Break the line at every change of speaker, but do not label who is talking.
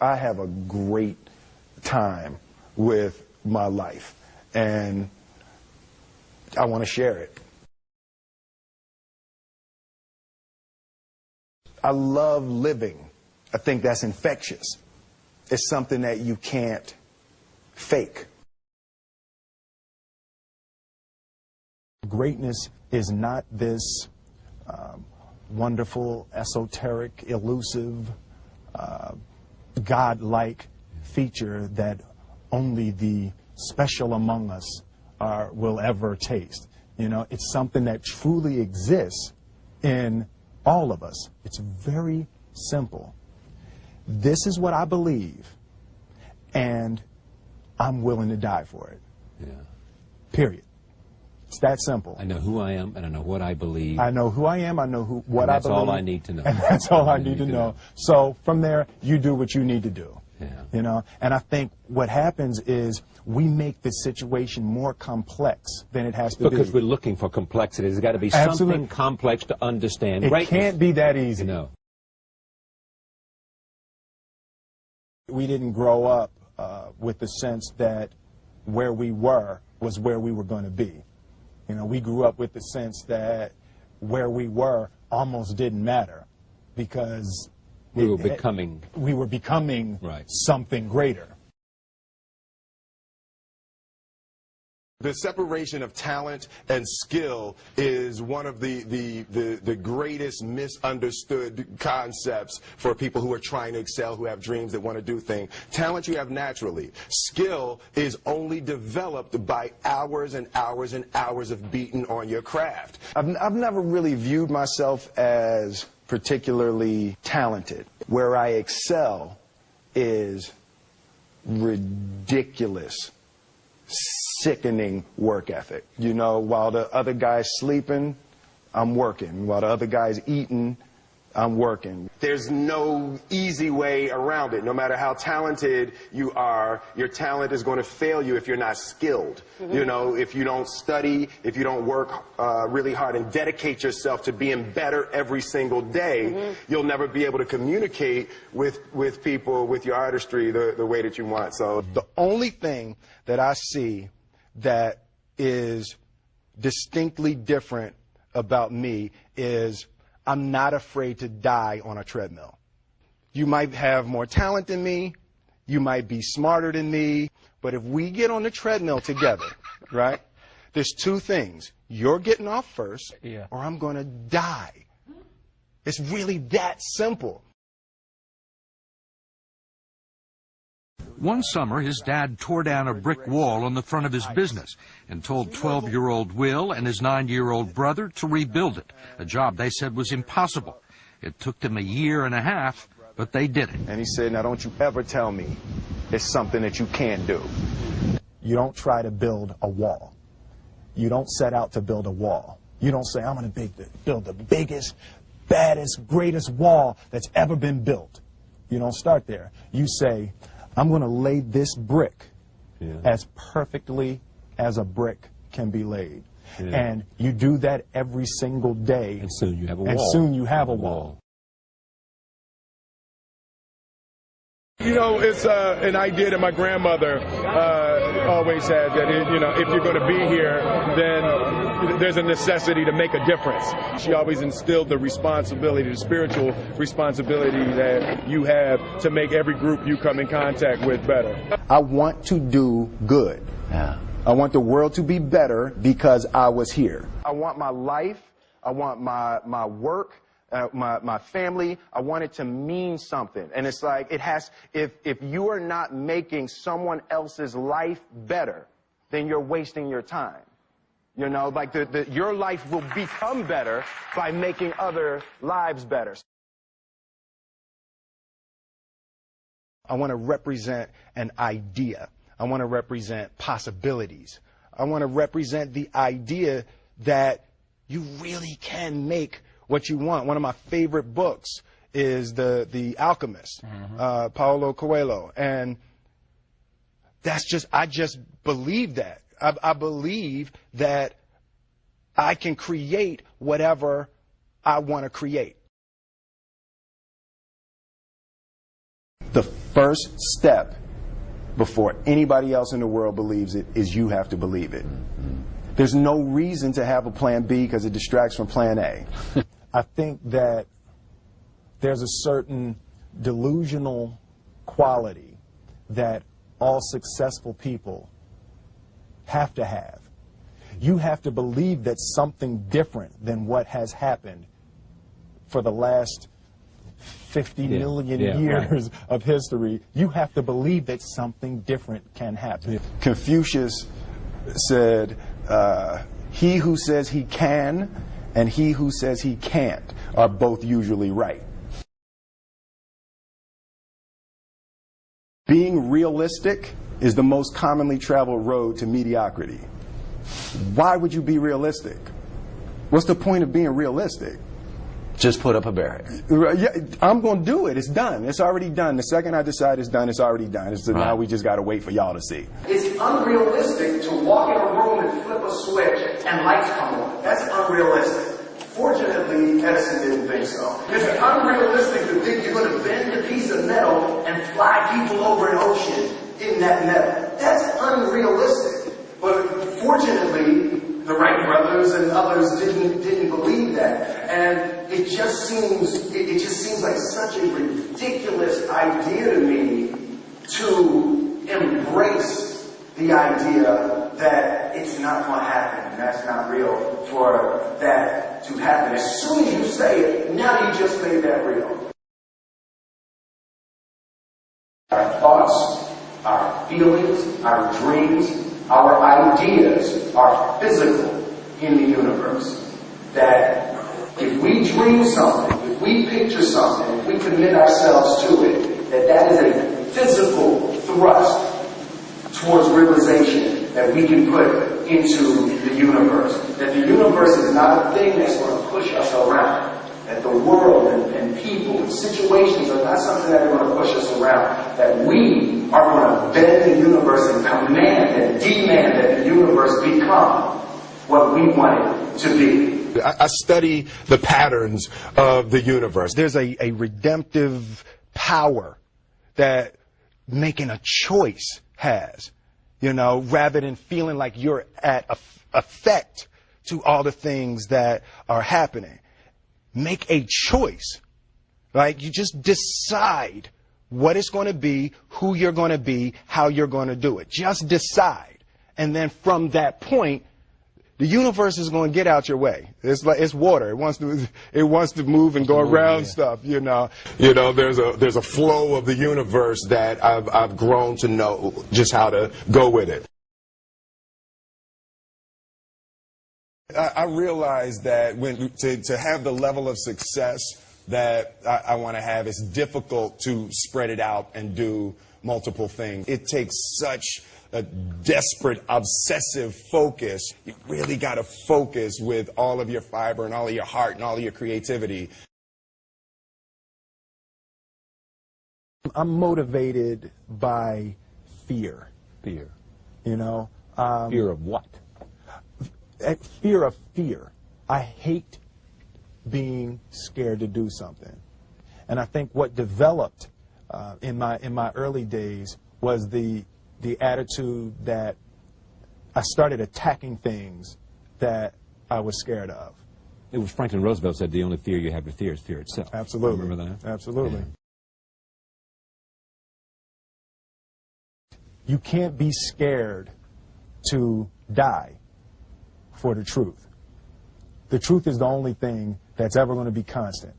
I have a great time with my life, and I want to share it. I love living. I think that's infectious. It's something that you can't fake. Greatness is not this wonderful, esoteric, elusive, God-like feature that only the special among us will ever taste. You know, it's something that truly exists in all of us. It's very simple. This is what I believe, and I'm willing to die for it.
Yeah.
Period. It's that simple.
I know who I am, and I know what I believe.
I know who I am, I know what I believe.
That's all I need to know.
And that's all I need to know. So from there, you do what you need to do.
Yeah.
You know, and I think what happens is we make the situation more complex than it has to be.
Because we're looking for complexity. There's got to be something complex to understand.
It can't be that easy.
No.
We didn't grow up with the sense that where we were was where we were going to be. You know, we grew up with the sense that where we were almost didn't matter because
we were becoming
right. Something greater.
The separation of talent and skill is one of the greatest misunderstood concepts for people who are trying to excel, who have dreams that want to do things. Talent you have naturally. Skill is only developed by hours and hours and hours of beating on your craft.
I've never really viewed myself as particularly talented. Where I excel is ridiculous, sickening work ethic. You know, while the other guy's sleeping, I'm working. While the other guy's eating, I'm working.
There's no easy way around it. No matter how talented you are, your talent is going to fail you if you're not skilled. Mm-hmm. You know, if you don't study, if you don't work really hard and dedicate yourself to being better every single day, mm-hmm. you'll never be able to communicate with people, with your artistry, the way that you want. So
the only thing that I see that is distinctly different about me is I'm not afraid to die on a treadmill. You might have more talent than me, you might be smarter than me, but if we get on the treadmill together, right, there's two things. You're getting off first, or I'm going to die. It's really that simple.
One summer, his dad tore down a brick wall on the front of his business and told 12-year-old Will and his 9-year-old brother to rebuild it, a job they said was impossible. It took them a year and a half, but they did it.
And he said, now don't you ever tell me it's something that you can't do. You don't try to build a wall. You don't set out to build a wall. You don't say, I'm going to build the biggest, baddest, greatest wall that's ever been built. You don't start there. You say, I'm going to lay this brick as perfectly as a brick can be laid. Yeah. And you do that every single day.
And soon you have a wall.
And soon you have a wall.
You know, it's an idea that my grandmother always had, that, if you're going to be here, then there's a necessity to make a difference. She always instilled the responsibility, the spiritual responsibility that you have to make every group you come in contact with better.
I want to do good.
Yeah.
I want the world to be better because I was here. I want my life, I want my work, my family, I want it to mean something. And it's like, if you are not making someone else's life better, then you're wasting your time. You know, like your life will become better by making other lives better. I want to represent an idea. I want to represent possibilities. I want to represent the idea that you really can make what you want. One of my favorite books is The Alchemist, Paulo Coelho. And I just believe that. I believe that I can create whatever I want to create. The first step before anybody else in the world believes it is you have to believe it. There's no reason to have a plan B because it distracts from plan A.
I think that there's a certain delusional quality that all successful people have to have. You have to believe that something different than what has happened for the last 50 million years of history. You have to believe that something different can happen.
Confucius said, he who says he can and he who says he can't are both usually right. Being realistic is the most commonly traveled road to mediocrity. Why would you be realistic? What's the point of being realistic?
Just put up a barrier.
Yeah, I'm going to do it. It's done. It's already done. The second I decide it's done, it's already done. So now we just got to wait for y'all to see.
It's unrealistic to walk in a room and flip a switch and lights come on. That's unrealistic. Fortunately, Edison didn't think so. It's unrealistic to think you're going to bend a piece of metal and fly people over an ocean in that metal. That's unrealistic. But fortunately, the Wright brothers and others didn't believe that. And it just seems like such a ridiculous idea to me to embrace the idea that it's not going to happen. That's not real for that to happen. As soon as you say it, now you just made that real. Our thoughts, our feelings, our dreams, our ideas are physical in the universe. That if we dream something, if we picture something, if we commit ourselves to it, that is a physical thrust towards realization that we can put into the universe. That the universe is not a thing that's going to push us around. That the world and people and situations are not something that are going to push us around. That we are going to bend the universe and command and demand that the universe become what we want it to be.
I study the patterns of the universe.
There's a redemptive power that making a choice has, you know, rather than feeling like you're at effect to all the things that are happening. Make a choice. Like, you just decide what it's going to be, who you're going to be, how you're going to do it. Just decide. And then from that point, the universe is going to get out your way. It's like it's water. It wants to move and go around stuff, you know.
You know, there's a flow of the universe that I've grown to know just how to go with it. I realize that to have the level of success that I want to have, it's difficult to spread it out and do multiple things. It takes such a desperate, obsessive focus. You really got to focus with all of your fiber and all of your heart and all of your creativity.
I'm motivated by fear.
Fear.
You know?
Fear of what?
Fear of fear. I hate being scared to do something. And I think what developed in my early days was the attitude that I started attacking things that I was scared of.
It was Franklin Roosevelt said the only fear you have to fear is fear itself.
Absolutely.
Remember that?
Absolutely. Yeah. You can't be scared to die for the truth. The truth is the only thing that's ever going to be constant.